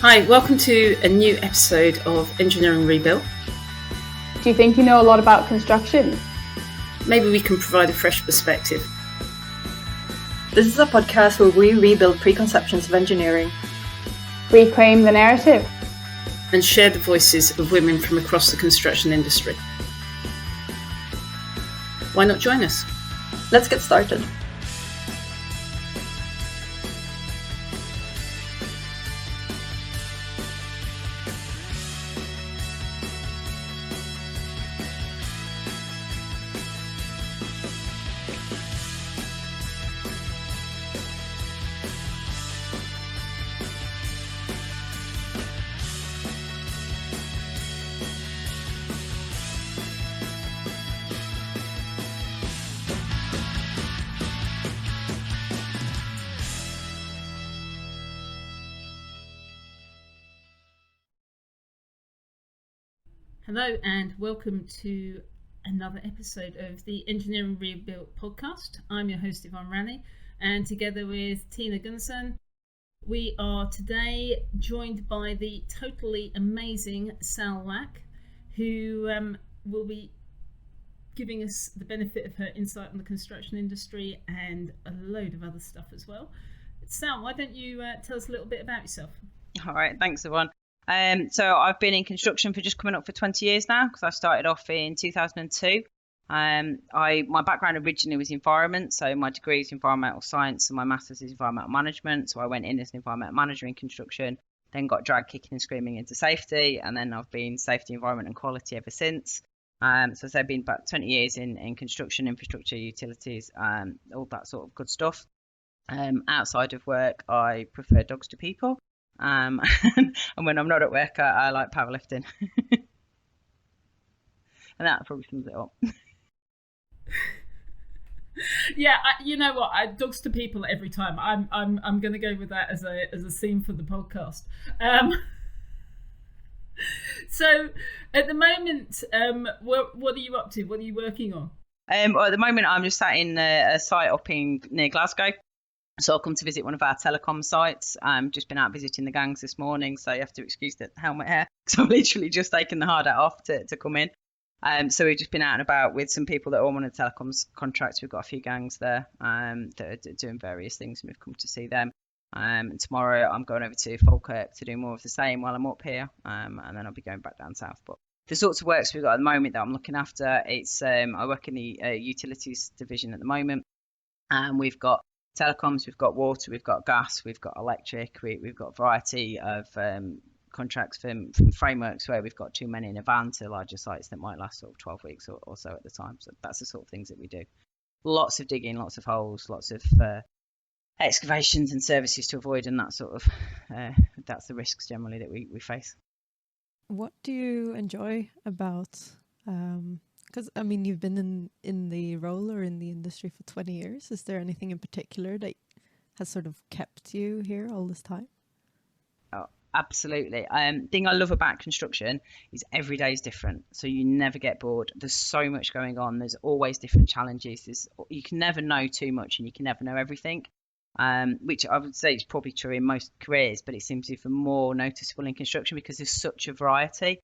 Hi, welcome to a new episode of Engineering Rebuilt. Do you think you know a lot about construction? Maybe we can provide a fresh perspective. This is a podcast where we rebuild preconceptions of engineering, Reclaim the narrative, and share the voices of women from across the construction industry. Why not join us? Let's get started. Hello and welcome to another episode of the Engineering Rebuilt podcast. I'm your host Yvonne and Tina, and together with Tina Gunnarsson, we are today joined by the totally amazing Sal Lack, who will be giving us the benefit of her insight on the construction industry and a load of other stuff as well. Sal, why don't you tell us a little bit about yourself? All right, thanks Yvonne. So I've been in construction for just coming up for 20 years now, because I started off in 2002. My background originally was environment, so my degree is environmental science and my master's is environmental management. So I went in as an environmental manager in construction, then got dragged kicking and screaming into safety, and then I've been safety, environment and quality ever since. So I've been about 20 years in construction, infrastructure, utilities, all that sort of good stuff. Outside of work, I prefer dogs to people. And when I'm not at work, I like powerlifting. And that probably sums it up. Yeah, you know what? Dogs to people every time. I'm going to go with that as a theme for the podcast. So, at the moment, what are you up to? What are you working on? Well, at the moment, I'm just sat in a site up near Glasgow. So I'll come to visit one of our telecom sites. I've just been out visiting the gangs this morning, so you have to excuse the helmet hair. So I've literally just taken the hard hat off to come in. So we've just been out and about with some people that all wanted telecoms contracts. We've got a few gangs there that are doing various things, and we've come to see them. And tomorrow I'm going over to Falkirk to do more of the same while I'm up here, and then I'll be going back down south. But the sorts of works we've got at the moment that I'm looking after, it's I work in the utilities division at the moment, and we've got telecoms, we've got water, we've got gas, we've got electric, we've got a variety of contracts from frameworks where we've got too many in a van to larger sites that might last sort of 12 weeks or so at the time. So that's the sort of things that we do. Lots of digging, lots of holes, lots of excavations and services to avoid, and that sort of that's the risks generally that we face. What do you enjoy about because I mean, you've been in the role or in the industry for 20 years. Is there anything in particular that has sort of kept you here all this time? Oh, absolutely. Thing I love about construction is every day is different. So you never get bored. There's so much going on. There's always different challenges. You can never know too much and you can never know everything, which I would say is probably true in most careers, but it seems to be more noticeable in construction because there's such a variety.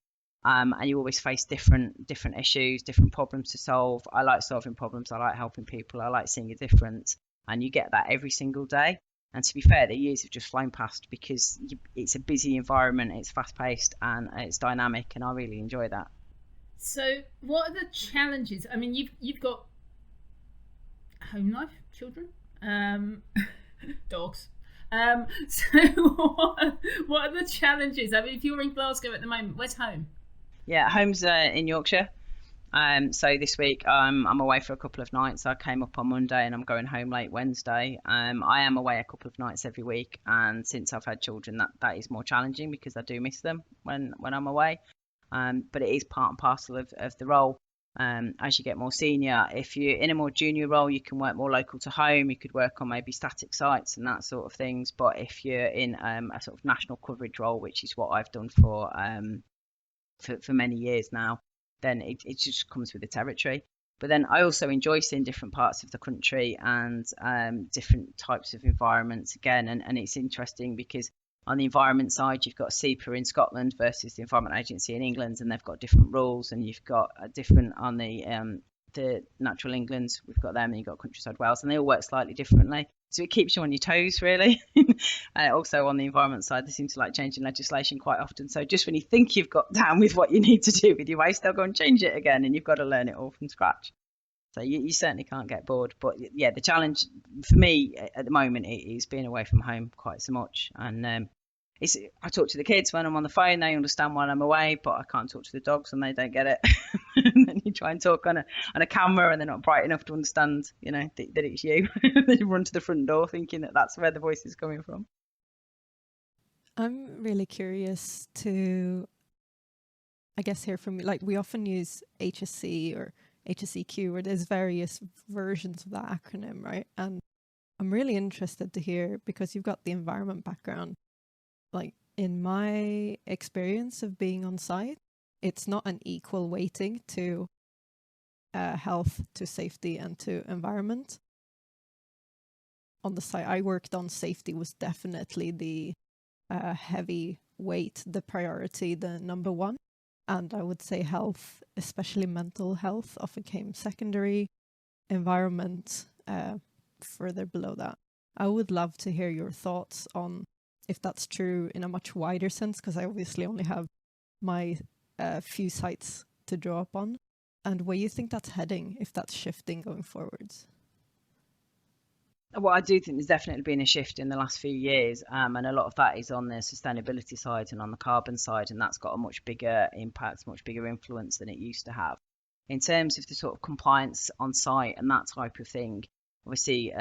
And you always face different issues, different problems to solve. I like solving problems. I like helping people. I like seeing a difference. And you get that every single day. And to be fair, the years have just flown past because it's a busy environment. It's fast paced and it's dynamic. And I really enjoy that. So what are the challenges? I mean, you've got home life, children, dogs. So what are the challenges? I mean, if you're in Glasgow at the moment, where's home? Yeah, home's in Yorkshire. So this week I'm away for a couple of nights. I came up on Monday and I'm going home late Wednesday. I am away a couple of nights every week, and since I've had children, that is more challenging because I do miss them when I'm away. But it is part and parcel of the role. As you get more senior, if you're in a more junior role, you can work more local to home. You could work on maybe static sites and that sort of things. But if you're in a sort of national coverage role, which is what I've done for many years now, then it just comes with the territory. But then I also enjoy seeing different parts of the country and different types of environments again. And it's interesting because On the environment side, you've got SEPA in Scotland versus the Environment Agency in England, and they've got different rules. And you've got a different on the Natural England, we've got them, and you've got Countryside Wales, and they all work slightly differently. So it keeps you on your toes, really. Also on the environment side, they seem to like changing legislation quite often. So just when you think you've got down with what you need to do with your waste, they'll go and change it again, and you've got to learn it all from scratch. So you certainly can't get bored. But yeah, the challenge for me at the moment is being away from home quite so much. And I talk to the kids when I'm on the phone, they understand while I'm away, but I can't talk to the dogs and they don't get it. And then you try and talk on a camera and they're not bright enough to understand, that it's you. Then you run to the front door thinking that that's where the voice is coming from. I'm really curious to, I guess, hear from you. Like, we often use HSC or HSEQ, where there's various versions of that acronym, right? And I'm really interested to hear, because you've got the environment background. Like, in my experience of being on site, it's not an equal weighting to health, to safety, and to environment. On the site I worked on, safety was definitely the heavy weight, the priority, the number one. And I would say health, especially mental health, often came secondary. Environment further below that. I would love to hear your thoughts on if that's true in a much wider sense, because I obviously only have my few sites to draw upon, and where you think that's heading, if that's shifting going forwards. Well, I do think there's definitely been a shift in the last few years, and a lot of that is on the sustainability side and on the carbon side, and that's got a much bigger impact, much bigger influence than it used to have. In terms of the sort of compliance on site and that type of thing, obviously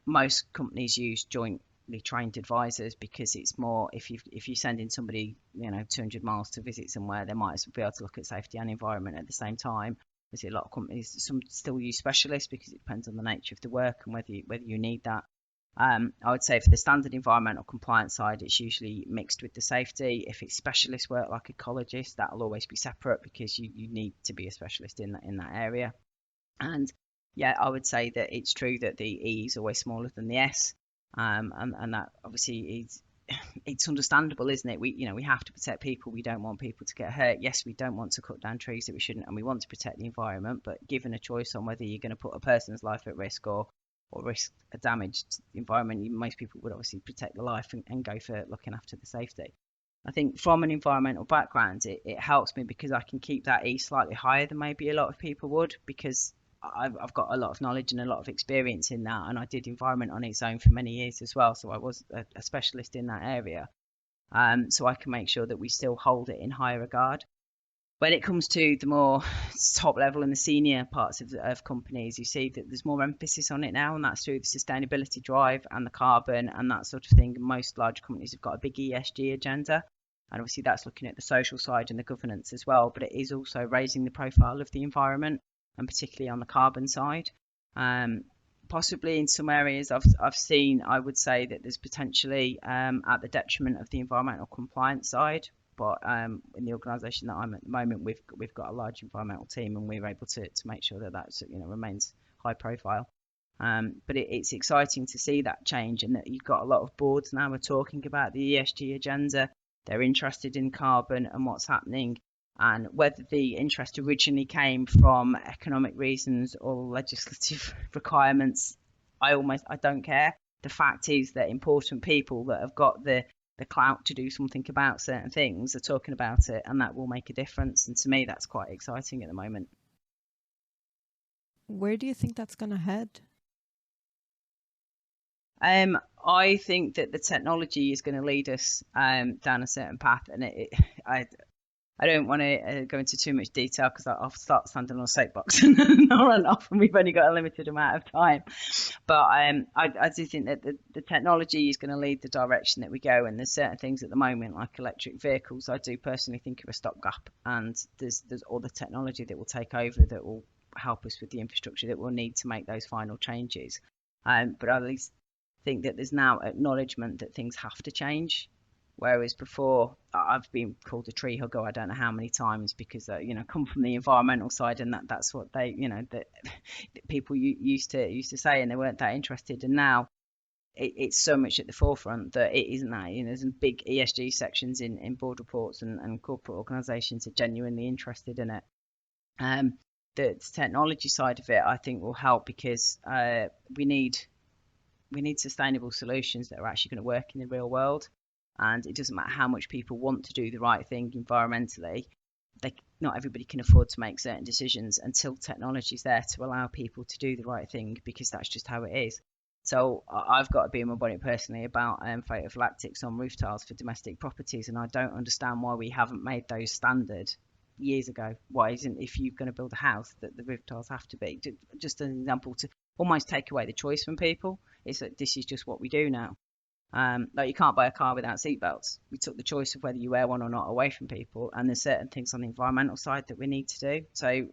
most companies use jointly trained advisors, because it's more, if you send in somebody 200 miles to visit somewhere, they might be able to look at safety and environment at the same time. Obviously, a lot of companies, some still use specialists because it depends on the nature of the work and whether you need that. I would say for the standard environmental compliance side, it's usually mixed with the safety. If it's specialist work like ecologists, that'll always be separate, because you need to be a specialist in that area. And yeah, I would say that it's true that the E is always smaller than the S, and that obviously is. It's understandable, isn't it? We have to protect people. We don't want people to get hurt. Yes, we don't want to cut down trees that we shouldn't, and we want to protect the environment. But given a choice on whether you're going to put a person's life at risk or risk a damage to the environment, most people would obviously protect the life and go for looking after the safety. I think from an environmental background, it helps me because I can keep that E slightly higher than maybe a lot of people would, because I've got a lot of knowledge and a lot of experience in that, and I did environment on its own for many years as well, so I was a specialist in that area. So I can make sure that we still hold it in high regard. When it comes to the more top level and the senior parts of companies, you see that there's more emphasis on it now, and that's through the sustainability drive and the carbon and that sort of thing. Most large companies have got a big ESG agenda, and obviously that's looking at the social side and the governance as well, but it is also raising the profile of the environment, and particularly on the carbon side. Possibly in some areas I've seen, I would say that there's potentially at the detriment of the environmental compliance side. But in the organisation that I'm at the moment, we've got a large environmental team, and we're able to make sure that remains high profile. But it's exciting to see that change, and that you've got a lot of boards now are talking about the ESG agenda. They're interested in carbon and what's happening. And whether the interest originally came from economic reasons or legislative requirements, I don't care. The fact is that important people that have got the clout to do something about certain things are talking about it, and that will make a difference. And to me, that's quite exciting at the moment. Where do you think that's going to head? I think that the technology is going to lead us down a certain path, and I don't want to go into too much detail, because I'll start standing on a soapbox and I'll run off, and we've only got a limited amount of time. But I do think that the technology is going to lead the direction that we go, and there's certain things at the moment, like electric vehicles, I do personally think are a stopgap, and there's other technology that will take over that will help us with the infrastructure that we'll need to make those final changes. But I at least think that there's now acknowledgement that things have to change. Whereas before, I've been called a tree hugger, I don't know how many times, because come from the environmental side, and that's what they that people used to say, and they weren't that interested. And now it's so much at the forefront that it isn't that. There's some big ESG sections in board reports, and corporate organisations are genuinely interested in it. The technology side of it, I think, will help because we need sustainable solutions that are actually going to work in the real world. And it doesn't matter how much people want to do the right thing environmentally, not everybody can afford to make certain decisions until technology is there to allow people to do the right thing, because that's just how it is. So I've got to be in my bonnet personally about photolactics on roof tiles for domestic properties, and I don't understand why we haven't made those standard years ago. Why isn't, if you're going to build a house, that the roof tiles have to be? Just an example to almost take away the choice from people, is that this is just what we do now. Like, you can't buy a car without seatbelts. We took the choice of whether you wear one or not away from people, and there's certain things on the environmental side that we need to do. So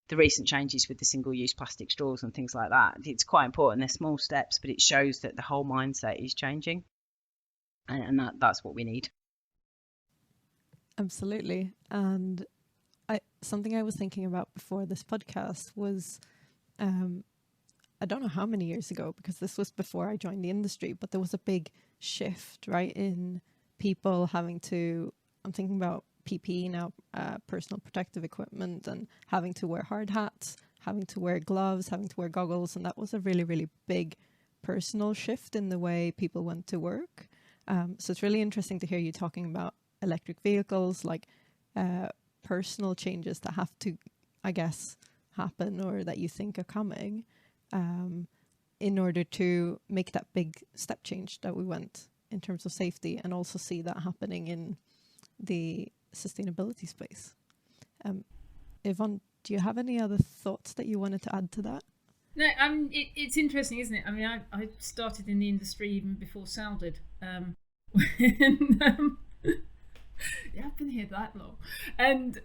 the recent changes with the single-use plastic straws and things like that, it's quite important. They're small steps, but it shows that the whole mindset is changing, and that's what we need. Absolutely. And something I was thinking about before this podcast was, I don't know how many years ago, because this was before I joined the industry, but there was a big shift, right, in people having to, I'm thinking about PPE now, personal protective equipment, and having to wear hard hats, having to wear gloves, having to wear goggles. And that was a really, really big personal shift in the way people went to work. So it's really interesting to hear you talking about electric vehicles, like personal changes that have to, I guess, happen, or that you think are coming, in order to make that big step change that we went in terms of safety, and also see that happening in the sustainability space. Yvonne, do you have any other thoughts that you wanted to add to that? No, it's interesting, isn't it? I mean, I started in the industry even before Sal did. Yeah, I've been here that long, and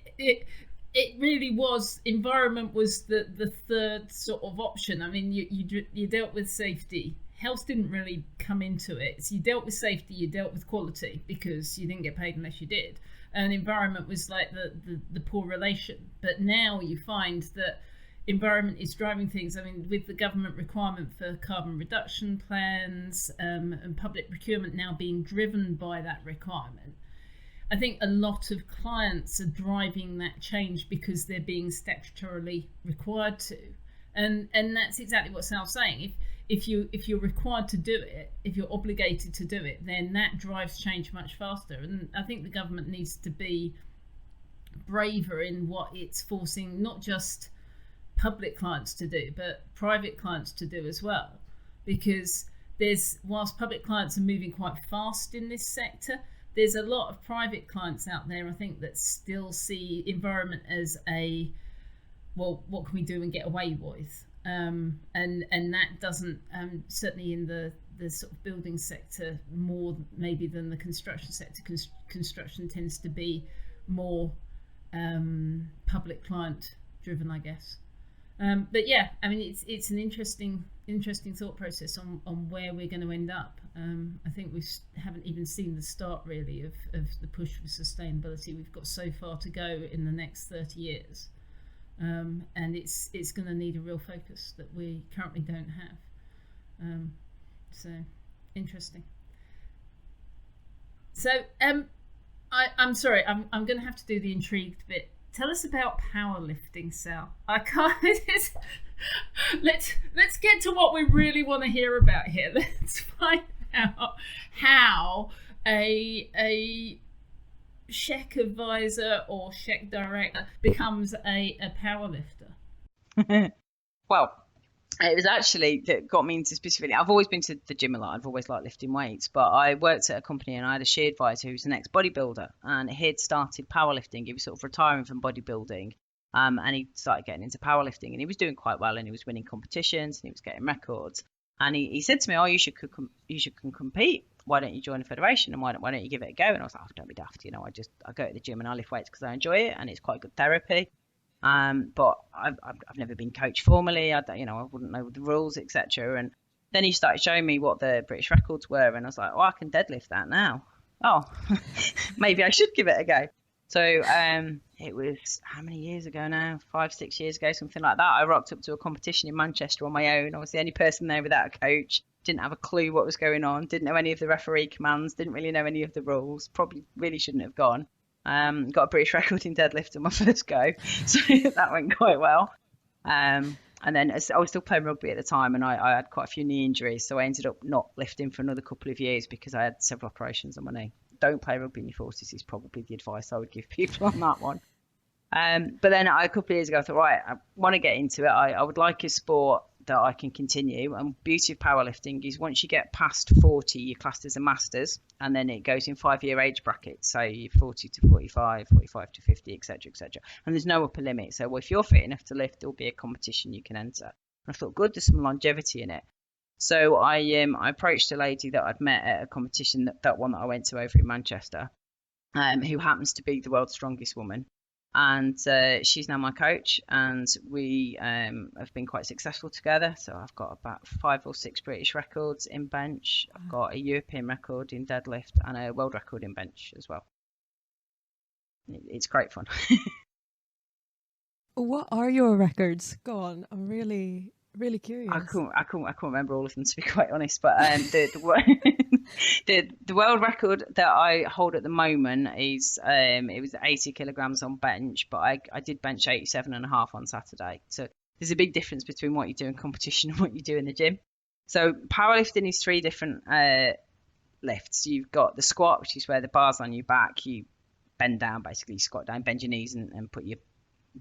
it really was, environment was the third sort of option. I mean, you dealt with safety. Health didn't really come into it. So you dealt with safety, you dealt with quality, because you didn't get paid unless you did. And environment was like the poor relation. But now you find that environment is driving things. I mean, with the government requirement for carbon reduction plans, and public procurement now being driven by that requirement, I think a lot of clients are driving that change because they're being statutorily required to. And that's exactly what Sal's saying. If you're required to do it, if you're obligated to do it, then that drives change much faster. And I think the government needs to be braver in what it's forcing not just public clients to do, but private clients to do as well. Because whilst public clients are moving quite fast in this sector, there's a lot of private clients out there, I think, that still see environment as a, well, what can we do and get away with? And that doesn't, certainly in the sort of building sector, more maybe than the construction sector. Construction tends to be more public client driven, I guess. But yeah, I mean, it's an interesting thought process on where we're going to end up. I think we haven't even seen the start really of the push for sustainability. We've got so far to go in the next 30 years. And it's going to need a real focus that we currently don't have. So interesting. So I'm sorry, I'm going to have to do the intrigued bit. Tell us about powerlifting, Sal. I can't. Let's get to what we really want to hear about here. Let's find out how a SHEA advisor or SHEA director becomes a powerlifter. Well, it was actually that got me into specifically. I've always been to the gym a lot. I've always liked lifting weights, but I worked at a company and I had a SHEA advisor who was an ex-bodybuilder, and he'd started powerlifting. He was sort of retiring from bodybuilding, and he started getting into powerlifting, and he was doing quite well, and he was winning competitions, and he was getting records. And he said to me, "Oh, you should compete. Why don't you join a federation, and why don't you give it a go?" And I was like, "Oh, don't be daft. I go to the gym and I lift weights because I enjoy it, and it's quite good therapy." But I've never been coached formally. I wouldn't know the rules, etc. And then he started showing me what the British records were, and I was like, "Oh, I can deadlift that now. Oh, maybe I should give it a go." So it was how many years ago now? 5-6 years ago, something like that. I rocked up to a competition in Manchester on my own. I was the only person there without a coach. didn't have a clue what was going on, didn't know any of the referee commands, didn't really know any of the rules, probably really shouldn't have gone. Got a British record in deadlift on my first go, so that went quite well. And then I was still playing rugby at the time, and I had quite a few knee injuries, so I ended up not lifting for another couple of years because I had several operations on my knee. Don't play rugby in your 40s is probably the advice I would give people on that one. But then a couple of years ago, I thought, right, I want to get into it. I would like a sport that I can continue. And beauty of powerlifting is once you get past 40, you're classed as a masters, and then it goes in 5-year age brackets. So you're 40 to 45, 45 to 50, etc., etc. And there's no upper limit. So if you're fit enough to lift, there'll be a competition you can enter. And I thought, good, there's some longevity in it. So I approached a lady that I'd met at a competition, that one that I went to over in Manchester, who happens to be the world's strongest woman. And she's now my coach, and we have been quite successful together. So I've got about 5 or 6 British records in bench. I've got a European record in deadlift and a world record in bench as well. It's great fun. What are your records? Go on, I'm really curious. I can't remember all of them, to be quite honest. But the world record that I hold at the moment is it was 80 kilograms on bench, but I did bench 87.5 on Saturday. So there's a big difference between what you do in competition and what you do in the gym. So powerlifting is 3 different lifts. You've got the squat, which is where the bar's on your back, you bend down, basically squat down, bend your knees and put your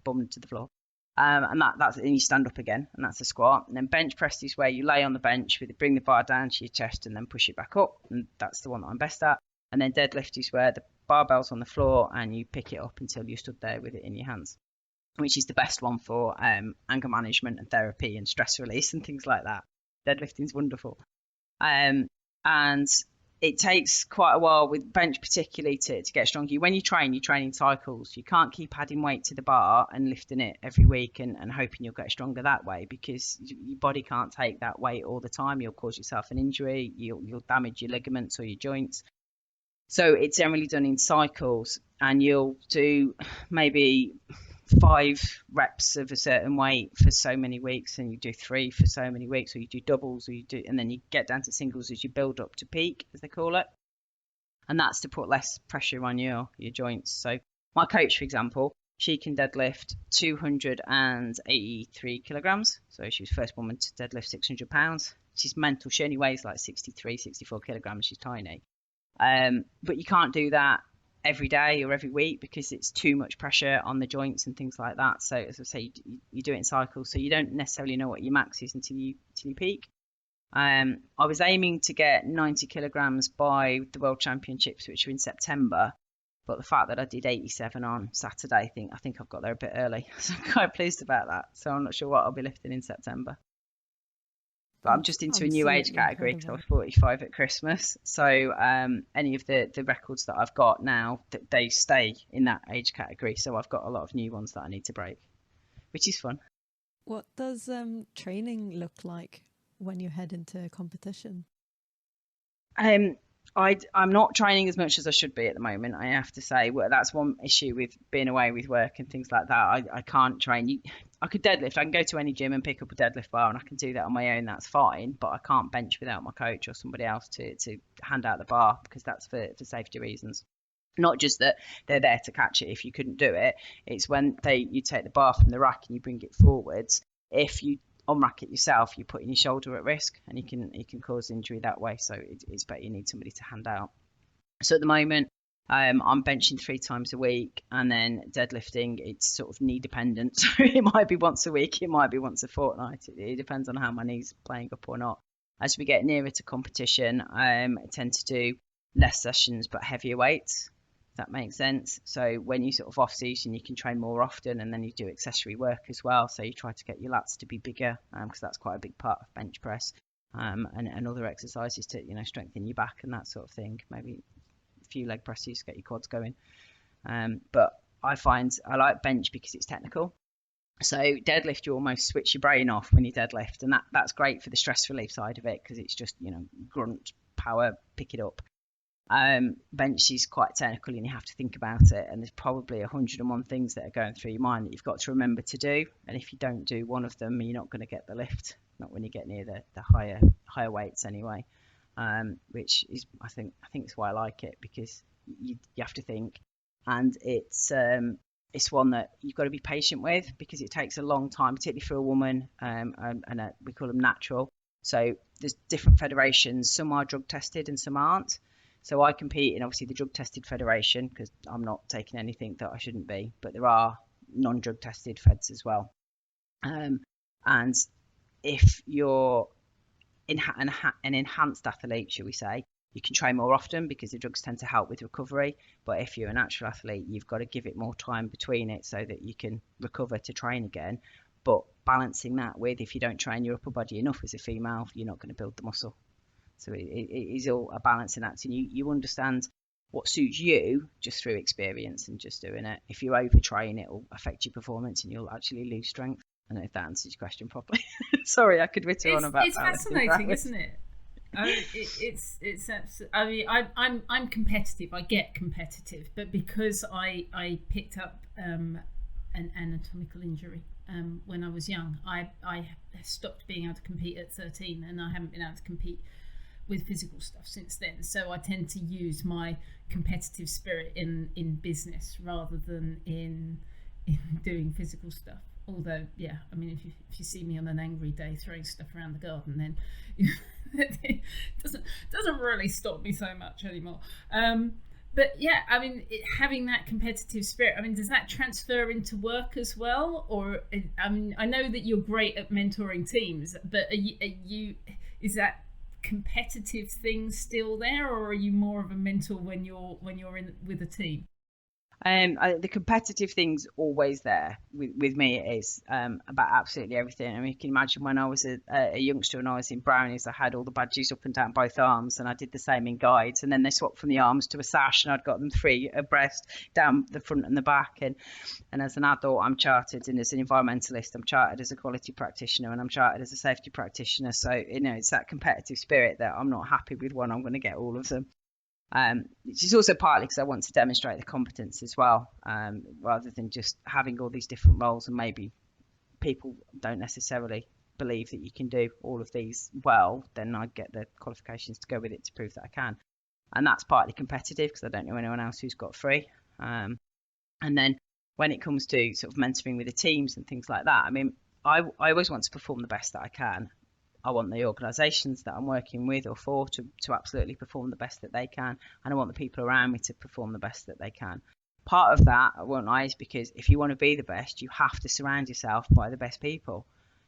bum to the floor. And that's and you stand up again, and that's a squat. And then bench press is where you lay on the bench, bring the bar down to your chest and then push it back up, and that's the one that I'm best at. And then deadlift is where the barbell's on the floor and you pick it up until you're stood there with it in your hands, which is the best one for anger management and therapy and stress release and things like that. Deadlifting's wonderful. And it takes quite a while with bench particularly to get stronger. When you train in cycles. You can't keep adding weight to the bar and lifting it every week and hoping you'll get stronger that way, because your body can't take that weight all the time. You'll cause yourself an injury, you'll damage your ligaments or your joints. So it's generally done in cycles, and you'll do maybe 5 reps of a certain weight for so many weeks, and you do 3 for so many weeks, or you do doubles, and then you get down to singles as you build up to peak, as they call it. And that's to put less pressure on your joints. So my coach, for example, she can deadlift 283 kilograms. So she was the first woman to deadlift 600 pounds. She's mental. She only weighs like 63, 64 kilograms. She's tiny. But you can't do that every day or every week because it's too much pressure on the joints and things like that. So as I say, you do it in cycles, so you don't necessarily know what your max is until you peak. I was aiming to get 90 kilograms by the World Championships, which were in September, but the fact that I did 87 on Saturday, I think I've got there a bit early, so I'm quite pleased about that. So I'm not sure what I'll be lifting in September. But I'm just into a new age category because I was 45 at Christmas. So any of the records that I've got now, they stay in that age category. So I've got a lot of new ones that I need to break, which is fun. What does training look like when you head into competition? I'm not training as much as I should be at the moment, I have to say. Well, that's one issue with being away with work and things like that. I can't train. I could deadlift. I can go to any gym and pick up a deadlift bar, and I can do that on my own. That's fine. But I can't bench without my coach or somebody else to hand out the bar, because that's for safety reasons. Not just that they're there to catch it if you couldn't do it. It's when you take the bar from the rack and you bring it forwards. If you unrack it yourself, you're putting your shoulder at risk, and you can cause injury that way. So it's better you need somebody to hand out. So at the moment, I'm benching 3 times a week, and then deadlifting, it's sort of knee dependent. So it might be once a week, it might be once a fortnight. It depends on how my knee's playing up or not. As we get nearer to competition, I tend to do less sessions but heavier weights. If that makes sense. So when you sort of off season, you can train more often, and then you do accessory work as well. So you try to get your lats to be bigger, because that's quite a big part of bench press, and other exercises to strengthen your back and that sort of thing. Maybe a few leg presses, get your quads going. But I find I like bench because it's technical. So deadlift, you almost switch your brain off when you deadlift, and that's great for the stress relief side of it, because it's just grunt, power, pick it up. Bench is quite technical, and you have to think about it, and there's probably 101 things that are going through your mind that you've got to remember to do, and if you don't do one of them, you're not going to get the lift, not when you get near the higher higher weights anyway, which is I think it's why I like it, because you have to think, and it's one that you've got to be patient with, because it takes a long time, particularly for a woman, we call them natural. So there's different federations. Some are drug tested and some aren't. So I compete in obviously the drug tested federation, because I'm not taking anything that I shouldn't be, but there are non-drug tested feds as well. And if you're an enhanced athlete, shall we say, you can train more often because the drugs tend to help with recovery. But if you're a natural athlete, you've got to give it more time between it so that you can recover to train again. But balancing that with, if you don't train your upper body enough as a female, you're not going to build the muscle. So it is all a balancing act, and you understand what suits you just through experience and just doing it. If you overtrain, it will affect your performance and you'll actually lose strength. I don't know if that answers your question properly. Sorry, I could witter on about it's fascinating, isn't it? I mean, it's I mean, I'm competitive. I get competitive, but because I picked up an anatomical injury when I was young, I stopped being able to compete at 13, and I haven't been able to compete with physical stuff since then. So I tend to use my competitive spirit in business rather than in doing physical stuff. Although, yeah, I mean, if you see me on an angry day throwing stuff around the garden, then it doesn't really stop me so much anymore. But yeah, I mean, having that competitive spirit, I mean, does that transfer into work as well? Or, I mean, I know that you're great at mentoring teams, but is that competitive thing still there, or are you more of a mentor when you're in with a team? The competitive thing's always there with me. It is about absolutely everything. I mean, you can imagine when I was a youngster and I was in Brownies, I had all the badges up and down both arms, and I did the same in guides. And then they swapped from the arms to a sash, and I'd got them 3 abreast down the front and the back. And as an adult, I'm chartered, and as an environmentalist, I'm chartered as a quality practitioner, and I'm chartered as a safety practitioner. So it's that competitive spirit that I'm not happy with one, I'm going to get all of them. Which is also partly because I want to demonstrate the competence as well, rather than just having all these different roles, and maybe people don't necessarily believe that you can do all of these well. Then I get the qualifications to go with it to prove that I can, and that's partly competitive because I don't know anyone else who's got 3. And then when it comes to sort of mentoring with the teams and things like that, I mean, I always want to perform the best that I can. I want the organisations that I'm working with or for to absolutely perform the best that they can, and I want the people around me to perform the best that they can. Part of that, I won't lie, is because if you want to be the best, you have to surround yourself by the best people.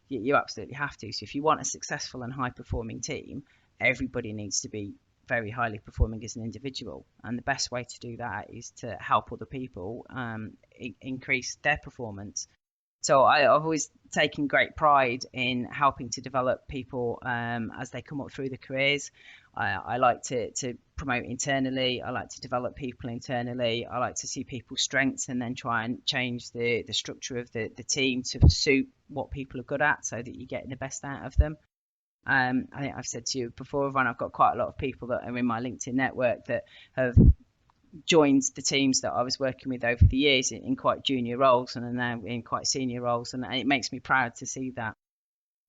You absolutely have to. So if you want a successful and high-performing team, everybody needs to be very highly performing as an individual, and the best way to do that is to help other people increase their performance. So I've always taken great pride in helping to develop people as they come up through the careers. I like to promote internally. I like to develop people internally. I like to see people's strengths and then try and change the structure of the team to suit what people are good at, so that you're getting the best out of them. I think I've said to you before, Yvonne, I've got quite a lot of people that are in my LinkedIn network that have joined the teams that I was working with over the years in quite junior roles, and are now in quite senior roles, and it makes me proud to see that.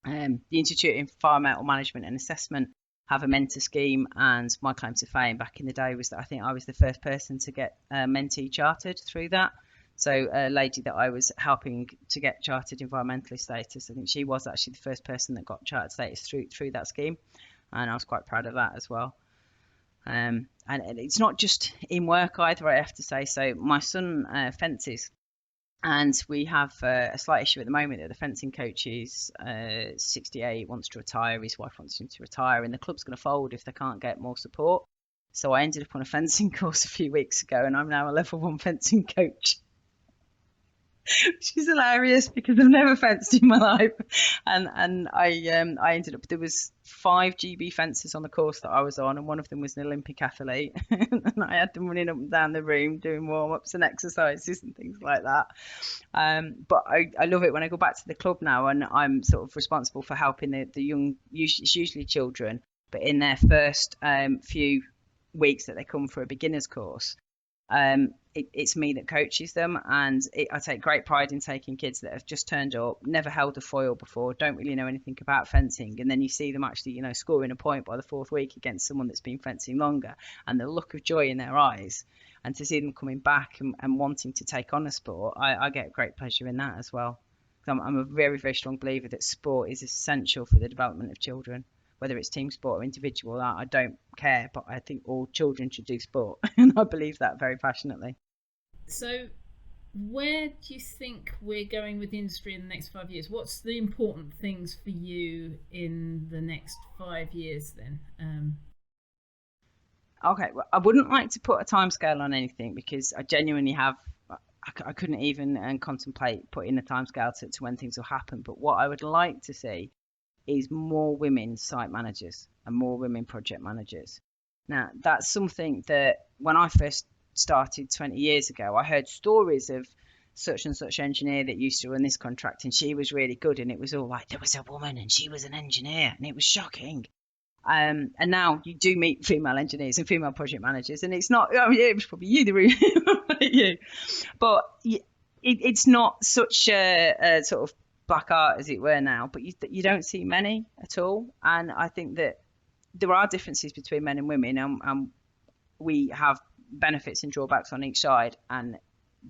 The Institute of Environmental Management and Assessment have a mentor scheme, and my claim to fame back in the day was that I think I was the first person to get mentee chartered through that. So a lady that I was helping to get chartered environmentalist status, I think she was actually the first person that got chartered status through that scheme, and I was quite proud of that as well. And it's not just in work either, I have to say. So my son fences, and we have a slight issue at the moment that the fencing coach is 68, wants to retire, his wife wants him to retire, and the club's going to fold if they can't get more support. So I ended up on a fencing course a few weeks ago, and I'm now a level 1 fencing coach. Which is hilarious because I've never fenced in my life, and I ended up, there was 5 GB fencers on the course that I was on, and one of them was an Olympic athlete, and I had them running up and down the room doing warm-ups and exercises and things like that. But I love it when I go back to the club now, and I'm sort of responsible for helping the young, it's usually children, but in their first few weeks that they come for a beginner's course. it's me that coaches them, and I take great pride in taking kids that have just turned up, never held a foil before, don't really know anything about fencing, and then you see them actually, scoring a point by the 4th week against someone that's been fencing longer, and the look of joy in their eyes, and to see them coming back and wanting to take on a sport, I get great pleasure in that as well. I'm a very, very strong believer that sport is essential for the development of children. Whether it's team sport or individual, I don't care, but I think all children should do sport, and I believe that very passionately. So where do you think we're going with the industry in the next 5 years? What's the important things for you in the next 5 years then? Okay, well, I wouldn't like to put a timescale on anything, because I genuinely I couldn't even contemplate putting a timescale to when things will happen. But what I would like to see is more women site managers and more women project managers. Now, that's something that when I first started 20 years ago, I heard stories of such and such engineer that used to run this contract, and she was really good, and it was all like there was a woman and she was an engineer, and it was shocking. And now you do meet female engineers and female project managers, and it's not, it was probably you, you, but it's not such a sort of black art as it were now, but you don't see many at all. And I think that there are differences between men and women, and we have benefits and drawbacks on each side. And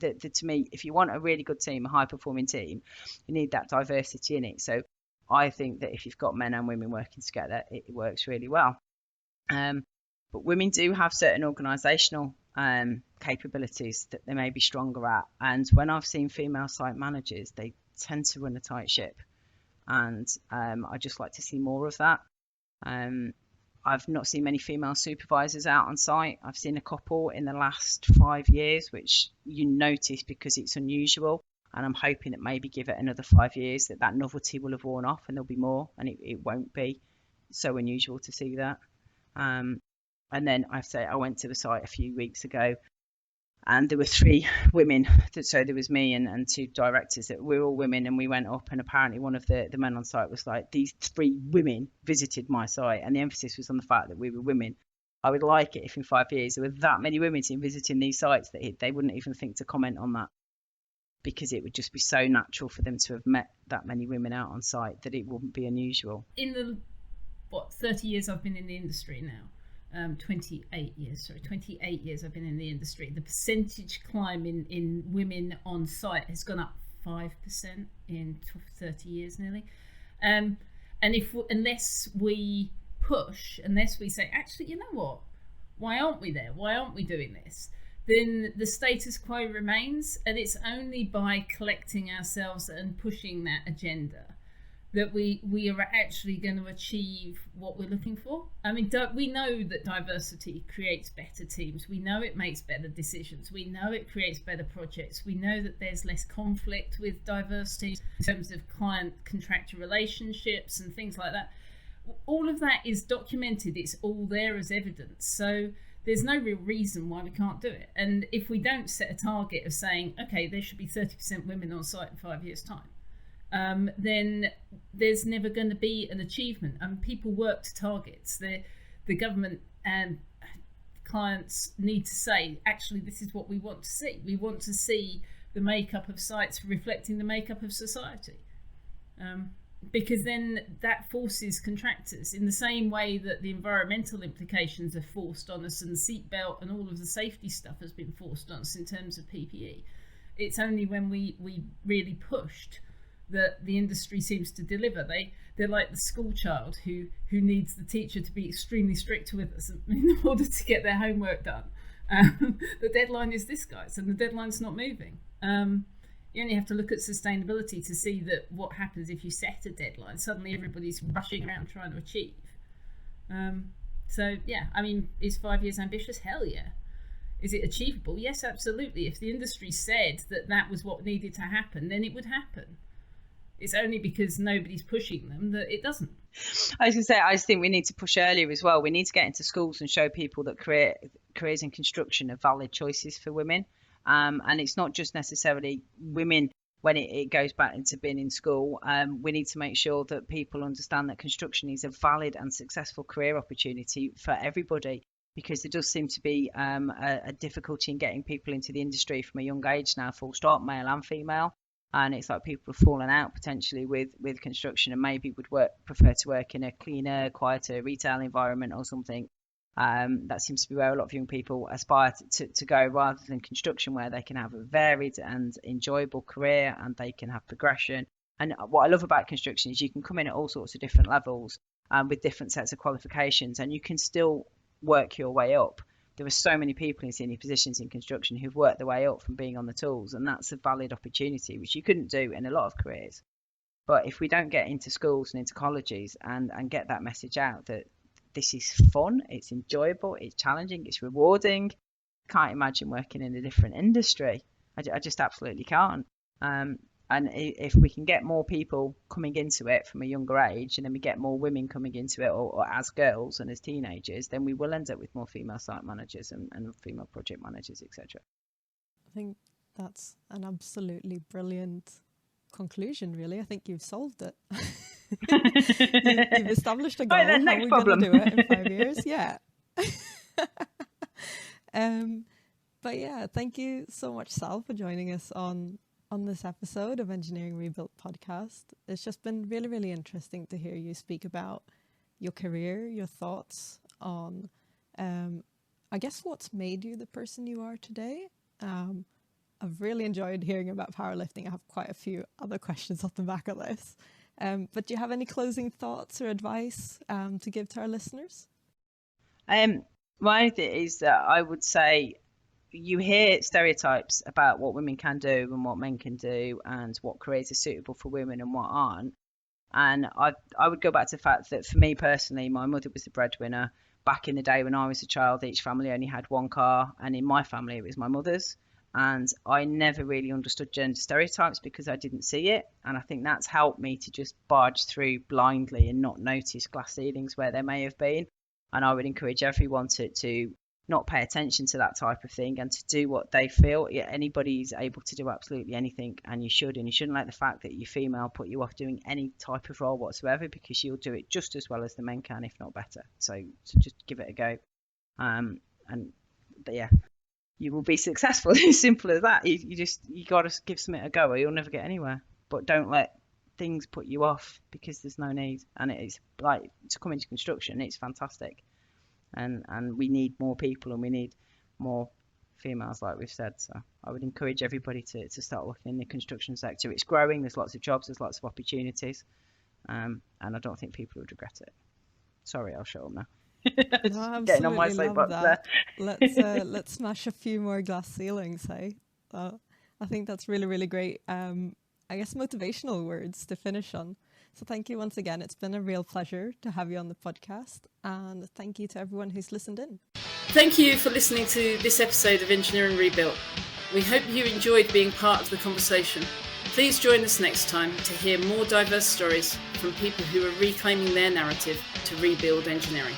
to me, if you want a really good team, a high performing team, you need that diversity in it. So I think that if you've got men and women working together, it works really well. But women do have certain organisational capabilities that they may be stronger at. And when I've seen female site managers, they tend to run a tight ship, and I just like to see more of that. I've not seen many female supervisors out on site. I've seen a couple in the last 5 years, which you notice because it's unusual, and I'm hoping that maybe give it another 5 years that novelty will have worn off and there'll be more, and it won't be so unusual to see that. And then I went to the site a few weeks ago, and there were 3 women. So there was me and 2 directors that were all women, and we went up, and apparently one of the men on site was like, these 3 women visited my site, and the emphasis was on the fact that we were women. I would like it if in 5 years there were that many women visiting these sites that they wouldn't even think to comment on that, because it would just be so natural for them to have met that many women out on site that it wouldn't be unusual. In the 30 years I've been in the industry now, 28 years I've been in the industry, the percentage climb in women on site has gone up 5% in 30 years nearly. And unless we push, unless we say, actually, you know what, why aren't we there, why aren't we doing this, then the status quo remains. And it's only by collecting ourselves and pushing that agenda that we are actually going to achieve what we're looking for. I mean, we know that diversity creates better teams. We know it makes better decisions. We know it creates better projects. We know that there's less conflict with diversity in terms of client-contractor relationships and things like that. All of that is documented. It's all there as evidence. So there's no real reason why we can't do it. And if we don't set a target of saying, okay, there should be 30% women on site in 5 years' time, then there's never going to be an achievement. People work to targets. The government and clients need to say, actually, this is what we want to see. We want to see the makeup of sites reflecting the makeup of society. Because then that forces contractors, in the same way that the environmental implications are forced on us, and the seatbelt and all of the safety stuff has been forced on us in terms of PPE. It's only when we really pushed that the industry seems to deliver. They're like the school child who needs the teacher to be extremely strict with us in order to get their homework done. The deadline is this, guys, and the deadline's not moving. You only have to look at sustainability to see that what happens if you set a deadline. Suddenly everybody's rushing around trying to achieve. So yeah, I mean, is 5 years ambitious? Hell yeah. Is it achievable? Yes, absolutely. If the industry said that was what needed to happen, then it would happen. It's only because nobody's pushing them that it doesn't. I was going to say, I just think we need to push earlier as well. We need to get into schools and show people that careers in construction are valid choices for women. And it's not just necessarily women when it goes back into being in school. We need to make sure that people understand that construction is a valid and successful career opportunity for everybody. because there does seem to be a difficulty in getting people into the industry from a young age now, full stop, male and female. And it's like people have fallen out potentially with construction and maybe would prefer to work in a cleaner, quieter retail environment or something. That seems to be where a lot of young people aspire to go, rather than construction, where they can have a varied and enjoyable career and they can have progression. And what I love about construction is you can come in at all sorts of different levels with different sets of qualifications, and you can still work your way up. There are so many people in senior positions in construction who've worked their way up from being on the tools, and that's a valid opportunity which you couldn't do in a lot of careers. But if we don't get into schools and into colleges and get that message out that this is fun, it's enjoyable, it's challenging, it's rewarding, I can't imagine working in a different industry. I just absolutely can't. And if we can get more people coming into it from a younger age, and then we get more women coming into it, or as girls and as teenagers, then we will end up with more female site managers and female project managers, etc. I think that's an absolutely brilliant conclusion, really. I think you've solved it. You've established a goal. Right, then, how are we going to do it in 5 years? Yeah. But yeah, thank you so much, Sal, for joining us on this episode of Engineering Rebuilt podcast. It's just been really, really interesting to hear you speak about your career, your thoughts on, I guess, what's made you the person you are today. I've really enjoyed hearing about powerlifting. I have quite a few other questions off the back of this. But do you have any closing thoughts or advice to give to our listeners? My thing is that I would say, you hear stereotypes about what women can do and what men can do and what careers are suitable for women and what aren't. And I would go back to the fact that for me personally, my mother was the breadwinner. Back in the day when I was a child, each family only had one car, and in my family it was my mother's. And I never really understood gender stereotypes because I didn't see it. And I think that's helped me to just barge through blindly and not notice glass ceilings where there may have been. And I would encourage everyone to not pay attention to that type of thing and to do what they feel. Yeah, anybody's able to do absolutely anything, and you shouldn't let the fact that you're female put you off doing any type of role whatsoever, because you'll do it just as well as the men can, if not better. So just give it a go. But yeah, you will be successful. As simple as that. You got to give something a go, or you'll never get anywhere. But don't let things put you off, because there's no need. And it is like, to come into construction, it's fantastic. And we need more people, and we need more females, like we've said. So I would encourage everybody to start looking in the construction sector. It's growing, there's lots of jobs, there's lots of opportunities, and I don't think people would regret it. Sorry, I'll shut up now. No, Getting on my soapbox there. Let's smash a few more glass ceilings, hey? I think that's really, really great. I guess motivational words to finish on. So thank you once again. It's been a real pleasure to have you on the podcast, and thank you to everyone who's listened in. Thank you for listening to this episode of Engineering Rebuilt. We hope you enjoyed being part of the conversation. Please join us next time to hear more diverse stories from people who are reclaiming their narrative to rebuild engineering.